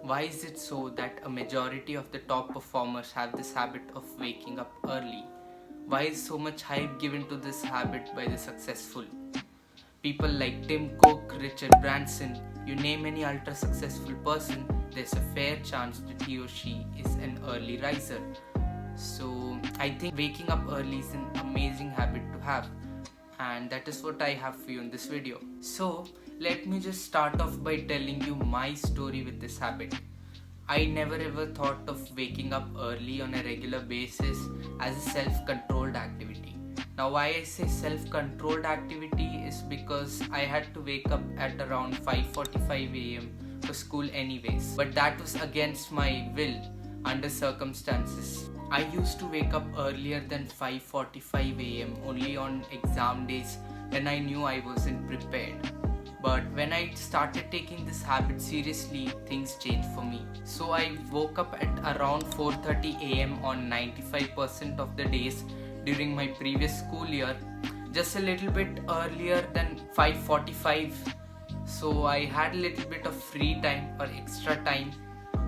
Why is it so that a majority of the top performers have this habit of waking up early? Why is so much hype given to this habit by the successful? People like Tim Cook, Richard Branson, you name any ultra successful person, there's a fair chance that he or she is an early riser. So I think waking up early is an amazing habit to have, and that is what I have for you in this video. So let me just start off by telling you my story with this habit. I never ever thought of waking up early on a regular basis as a self-controlled activity. Now why I say self-controlled activity is because I had to wake up at around 5:45 am for school anyways, but that was against my will under circumstances. I used to wake up earlier than 5:45 am only on exam days when I knew I wasn't prepared. But when I started taking this habit seriously, things changed for me. So I woke up at around 4:30 am on 95% of the days during my previous school year, just a little bit earlier than 5:45. So I had a little bit of free time or extra time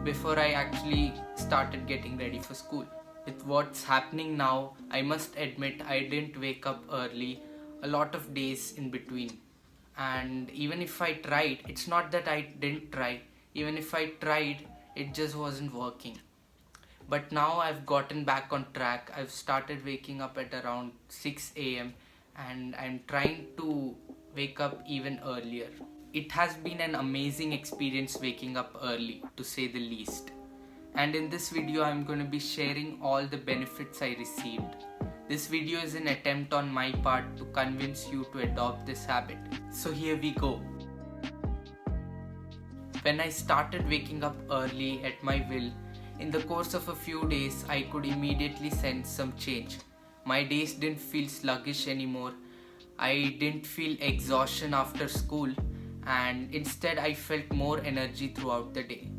before I actually started getting ready for school. With what's happening now, I must admit I didn't wake up early a lot of days in between. And even if I tried, it's not that I didn't try, even if I tried, it just wasn't working. But now I've gotten back on track. I've started waking up at around 6 am and I'm trying to wake up even earlier. It has been an amazing experience waking up early, to say the least. And in this video I'm going to be sharing all the benefits I received. This video is an attempt on my part to convince you to adopt this habit. So here we go. When I started waking up early at my will, in the course of a few days I could immediately sense some change. My days didn't feel sluggish anymore. I didn't feel exhaustion after school, and instead I felt more energy throughout the day.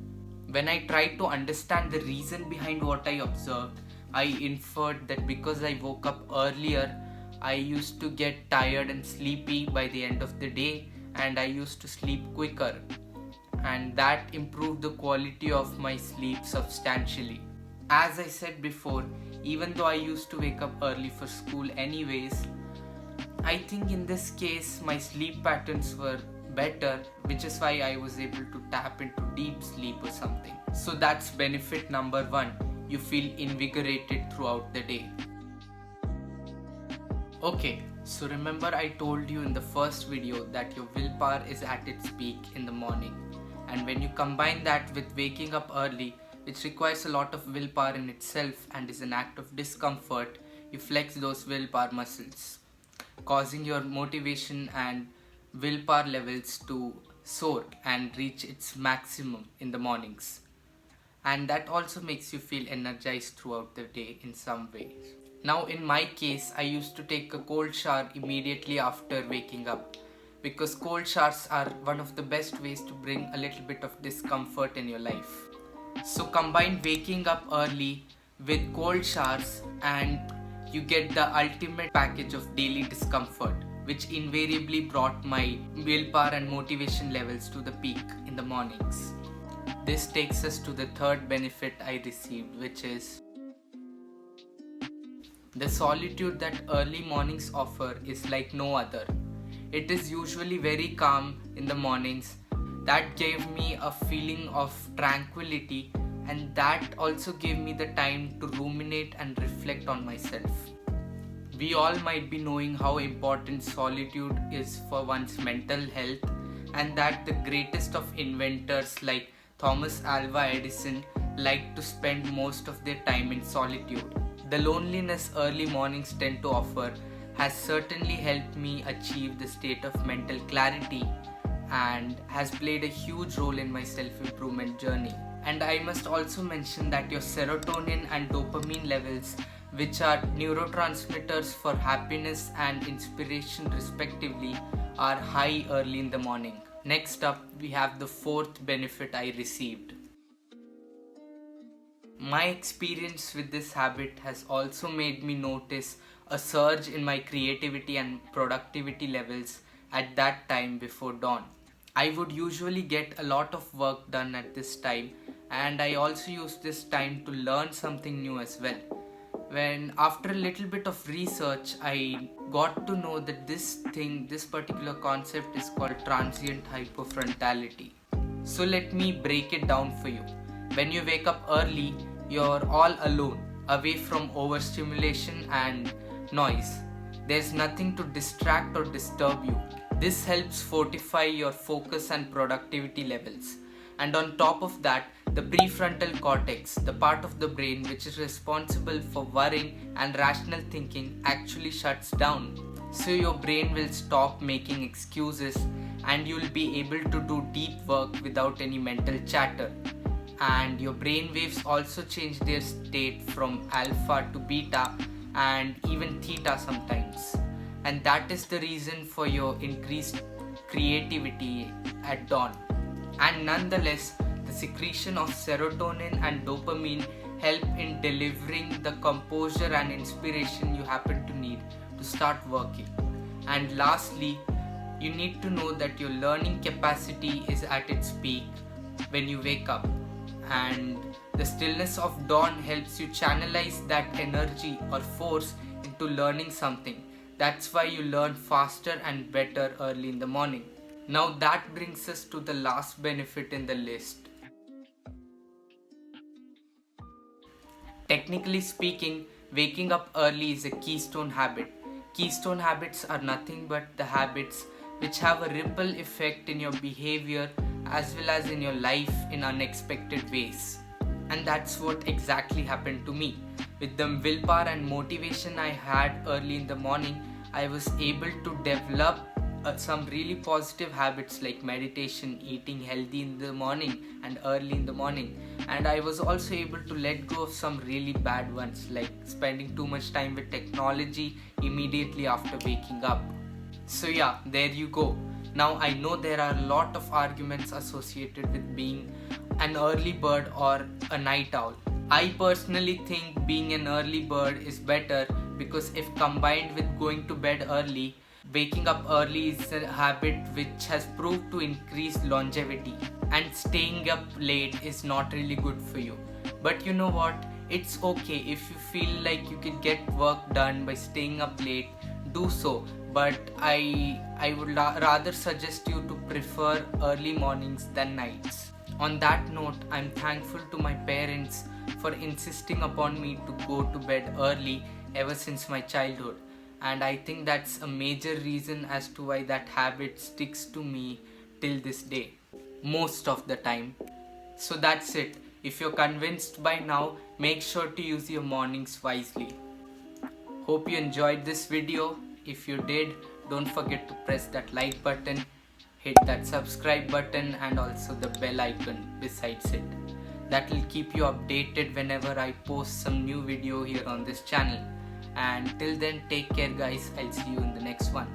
When I tried to understand the reason behind what I observed, I inferred that because I woke up earlier, I used to get tired and sleepy by the end of the day, and I used to sleep quicker, and that improved the quality of my sleep substantially. As I said before, even though I used to wake up early for school anyways, I think in this case my sleep patterns were better, which is why I was able to tap into deep sleep or something. So that's benefit number one. You feel invigorated throughout the day. Okay, so remember I told you in the first video that your willpower is at its peak in the morning. And when you combine that with waking up early, which requires a lot of willpower in itself and is an act of discomfort, you flex those willpower muscles, causing your motivation and willpower levels to soar and reach its maximum in the mornings. And that also makes you feel energized throughout the day in some way. Now in my case, I used to take a cold shower immediately after waking up, because cold showers are one of the best ways to bring a little bit of discomfort in your life. So combine waking up early with cold showers and you get the ultimate package of daily discomfort, which invariably brought my willpower and motivation levels to the peak in the mornings. This takes us to the third benefit I received, which is the solitude that early mornings offer is like no other. It is usually very calm in the mornings. That gave me a feeling of tranquility, and that also gave me the time to ruminate and reflect on myself. We all might be knowing how important solitude is for one's mental health, and that the greatest of inventors like Thomas Alva Edison liked to spend most of their time in solitude. The loneliness early mornings tend to offer has certainly helped me achieve the state of mental clarity and has played a huge role in my self-improvement journey. And I must also mention that your serotonin and dopamine levels, which are neurotransmitters for happiness and inspiration respectively, are high early in the morning. Next up, we have the fourth benefit I received. My experience with this habit has also made me notice a surge in my creativity and productivity levels at that time before dawn. I would usually get a lot of work done at this time, and I also use this time to learn something new as well. When after a little bit of research, I got to know that this particular concept is called transient hypofrontality. So let me break it down for you. When you wake up early, you're all alone, away from overstimulation and noise. There's nothing to distract or disturb you. This helps fortify your focus and productivity levels. And on top of that, the prefrontal cortex, the part of the brain which is responsible for worrying and rational thinking, actually shuts down. So your brain will stop making excuses and you'll be able to do deep work without any mental chatter. And your brain waves also change their state from alpha to beta and even theta sometimes. And that is the reason for your increased creativity at dawn. And nonetheless, the secretion of serotonin and dopamine help in delivering the composure and inspiration you happen to need to start working. And lastly, you need to know that your learning capacity is at its peak when you wake up, and the stillness of dawn helps you channelize that energy or force into learning something. That's why you learn faster and better early in the morning. Now that brings us to the last benefit in the list. Technically speaking, waking up early is a keystone habit. Keystone habits are nothing but the habits which have a ripple effect in your behavior as well as in your life in unexpected ways. And that's what exactly happened to me. With the willpower and motivation I had early in the morning, I was able to develop some really positive habits like meditation, eating healthy in the morning and early in the morning. And I was also able to let go of some really bad ones like spending too much time with technology immediately after waking up. So yeah, there you go. Now I know there are a lot of arguments associated with being an early bird or a night owl. I personally think being an early bird is better because if combined with going to bed early, waking up early is a habit which has proved to increase longevity, and staying up late is not really good for you. But you know what? It's okay if you feel like you can get work done by staying up late, do so. But I would rather suggest you to prefer early mornings than nights. On that note, I'm thankful to my parents for insisting upon me to go to bed early ever since my childhood. And I think that's a major reason as to why that habit sticks to me till this day, most of the time. So that's it. If you're convinced by now, make sure to use your mornings wisely. Hope you enjoyed this video. If you did, don't forget to press that like button, hit that subscribe button and also the bell icon besides it. That will keep you updated whenever I post some new video here on this channel. And till then, take care guys. I'll see you in the next one.